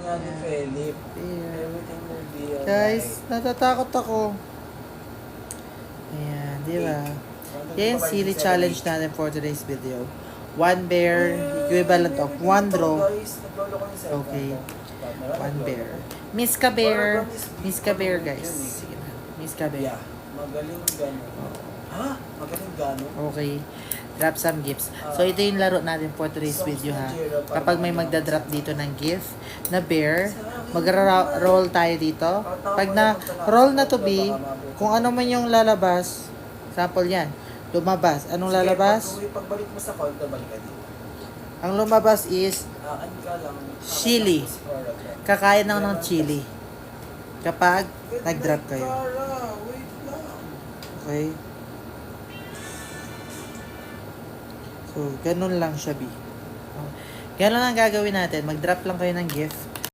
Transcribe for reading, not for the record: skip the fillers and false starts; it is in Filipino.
nga ni Ayan. Philip. Bear. Everything will be alright. Guys, natatakot ako. Ayan, di ba? Yan yung silly challenge natin for today's video. One bear, equivalent of one draw. Okay. One bear. Miss ka bear. Miss ka bear, guys. Sige na. Miss ka bear. Yeah, magaling gano'n. Ha? Magaling gano'n? Okay. Drop some gifts. So, ito yung laro natin for today's video, ha. Kapag may magdadrop dito ng gift na bear, mag-roll tayo dito. Pag na-roll na to be, kung ano man yung lalabas, sample yan, lumabas. Anong lalabas? Pagbalik mo sa counter, balik ka dito. Ang lumabas is Ano ka lang? chili. Kakain lang ng chili. Kapag nag-drop kayo. Wait lang. Okay? So, ganun lang siya, B. Ganun lang gagawin natin. Mag-drop lang kayo ng gift.